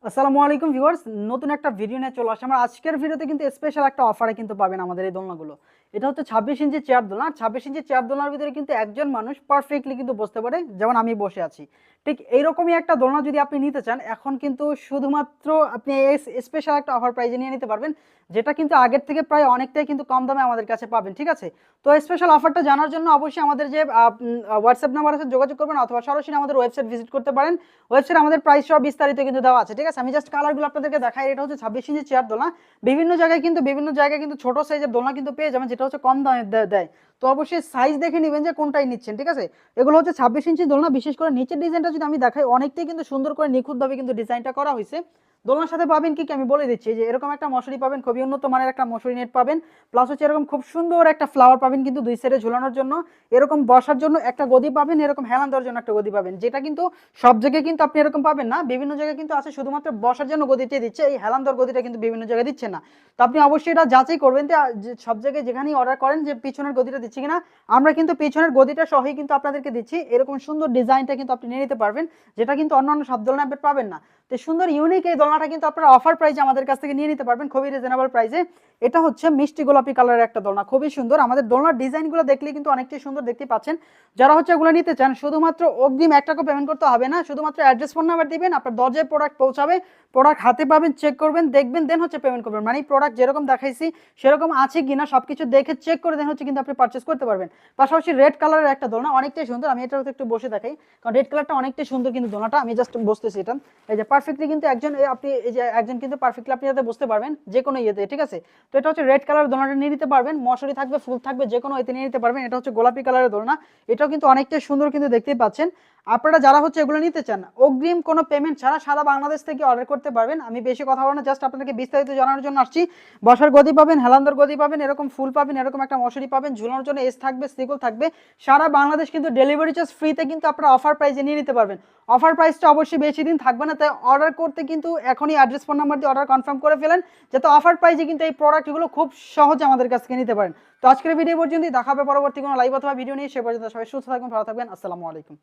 আসসালামু আলাইকুম ভিউয়ার্স, নতুন একটা ভিডিও নিয়ে চলে আসছে। আমার আজকের ভিডিওতে কিন্তু স্পেশাল একটা অফারে কিন্তু পাবেন আমাদের এই দোলনাগুলো। এটা হচ্ছে 26 ইঞ্চি চেয়ার দোলনা। 26 ইঞ্চি চেয়ার দোলনার ভিতরে কিন্তু একজন মানুষ পারফেক্টলি কিন্তু বসতে পারে, যেমন আমি বসে আছি। ঠিক এইরকমই একটা দোলনা যদি আপনি নিতে চান, এখন কিন্তু শুধুমাত্র আপনি স্পেশাল একটা অফার প্রাইজে নিয়ে নিতে পারবেন, যেটা কিন্তু আগের থেকে প্রায় অনেকটাই কিন্তু কম দামে আমাদের কাছে পাবেন। ঠিক আছে, তো স্পেশাল অফারটা জানার জন্য অবশ্যই আমাদের যে হোয়াটসঅ্যাপ নাম্বার আছে যোগাযোগ করবেন, অথবা সরাসরি আমাদের ওয়েবসাইট ভিজিট করতে পারেন। ওয়েবসাইটে আমাদের প্রাইস সহ বিস্তারিত কিন্তু দেওয়া আছে। ঠিক আছে, আমি জাস্ট কালারগুলো আপনাদেরকে দেখাই। এটা হচ্ছে 26 ইঞ্চি চেয়ার দোলনা। বিভিন্ন জায়গায় কিন্তু ছোট সাইজের দোলনা কিন্তু পেয়ে যাবেন, যেটা হচ্ছে কম দামে দেয়। তো অবশ্যই সাইজ দেখে নেবেন যে কোনটাই নিচ্ছেন। ঠিক আছে, এগুলো হচ্ছে 26 ইঞ্চি দোলনা। বিশেষ করে নিচের ডিজাইনটা যদি আমি দেখাই, অনেকটাই কিন্তু সুন্দর করে নিখুঁতভাবে কিন্তু ডিজাইনটা করা হয়েছে। দোলনার সাথে পাবেন কি কি আমি বলে দিচ্ছি, যে এরকম একটা মশারি পাবেন, খুবই উন্নত মানের একটা মশারি নেট পাবেন। প্লাস হচ্ছে এরকম খুব সুন্দর একটা ফ্লাওয়ার পাবেন কিন্তু দুই সাইডে ঝুলানোর জন্য। এরকম বসার জন্য একটা গদি পাবেন, এরকম হেলান দেওয়ার জন্য একটা গদি পাবেন, যেটা কিন্তু সব জায়গায় কিন্তু আপনি এরকম পাবেন না। বিভিন্ন জায়গায় কিন্তু আছে শুধুমাত্র বসার জন্য গদিটা দিচ্ছে, এই হেলান দেওয়ার গদিটা কিন্তু বিভিন্ন জায়গায় দিচ্ছে না। তো আপনি অবশ্যই এটা যাচাই করবেন যে সব জায়গায় যেখানেই অর্ডার করেন যে পিছনের গদিটা দিচ্ছি কিনা। আমরা কিন্তু পিছনের গদিটা সহই কিন্তু আপনাদেরকে দিচ্ছি। এরকম সুন্দর ডিজাইনটা কিন্তু আপনি নিয়ে নিতে পারবেন, যেটা কিন্তু অন্যান্য সব দোলনা আপনি পাবেন না। তো সুন্দর ইউনিক এই দোলনাটা কিন্তু আপনারা অফার প্রাইসে আমাদের কাছ থেকে নিয়ে নিতে পারবেন, খুবই রিজনেবল প্রাইসে। এটা হচ্ছে মিষ্টি গোলাপি কালারের একটা দোলনা, খুবই সুন্দর। আমাদের দোলনার ডিজাইনগুলো দেখলে কিন্তু অনেকটাই সুন্দর দেখতে পাচ্ছেন। যারা হচ্ছে এগুলো নিতে চান, শুধুমাত্র অগ্রিম 1 টাকা পেমেন্ট করতে হবে না, শুধুমাত্র অ্যাড্রেস ফোন নাম্বার দিবেন, আপনার দরজায় প্রোডাক্ট পৌঁছাবে, প্রোডাক্ট হাতে পাবেন, চেক করবেন, দেখবেন, দেন হচ্ছে পেমেন্ট করবেন। মানে প্রোডাক্ট যেরকম দেখাইছি সেরকম আছে কিনা সবকিছু দেখে চেক করে দেন হচ্ছে কিন্তু আপনি পারচেস করতে পারবেন। পাশাপাশি রেড কালারের একটা দোলনা, অনেকটাই সুন্দর। আমি এটার একটু বসে দেখাই, কারণ রেড কালারটা অনেকটাই সুন্দর কিন্তু দোলনাটা। আমি জাস্ট বসতেছি এটা, এই যে পারফেক্টলি কিন্তু একজন আপনি এই যে একজন কিন্তু পারফেক্টলি আপনি যাতে বসতে পারবেন যে কোনো ইয়েতে। ঠিক আছে, তো এটা হচ্ছে রেড কালারের দোলনাটা নিয়ে নিতে পারবেন, মশারি থাকবে, ফুল থাকবে, যে কোনো এতে নিয়ে নিতে পারবেন। এটা হচ্ছে গোলাপি কালারের দোলনা, এটাও কিন্তু অনেকটাই সুন্দর কিন্তু দেখতেই পাচ্ছেন। আপনারা যারা হচ্ছে এগুলো নিতে চান, অগ্রিম কোনো পেমেন্ট ছাড়া সারা বাংলাদেশ থেকে অর্ডার করতে পারবেন। আমি বেশি কথা বলবো না, জাস্ট আপনাদেরকে বিস্তারিত জানানোর জন্য আসছি। বসার গদি পাবেন, হেলান্দর গদি পাবেন, এরকম ফুল পাবেন, এরকম একটা মশারি পাবেন, ঝুলানোর জন্য এস থাকবে, স্টিকল থাকবে। সারা বাংলাদেশ কিন্তু ডেলিভারি চার্জ ফ্রিতে কিন্তু আপনারা অফার প্রাইসে নিয়ে নিতে পারবেন। অফার প্রাইসটা অবশ্যই বেশি দিন থাকবে না, তাই অর্ডার করতে কিন্তু এখনই অ্যাড্রেস ফোন নাম্বার দিয়ে অর্ডার কনফার্ম করে ফেলেন, যাতে অফার প্রাইসে কিন্তু এই প্রোডাক্টগুলো খুব সহজে আমাদের কাছ থেকে নিতে পারেন। তো আজকের ভিডিও পর্যন্তই, দেখা হবে পরবর্তী কোনো লাইভ অথবা ভিডিও নিয়ে। সে পর্যন্ত সবাই সুস্থ থাকবেন, ভালো থাকবেন। আসসালামু আলাইকুম।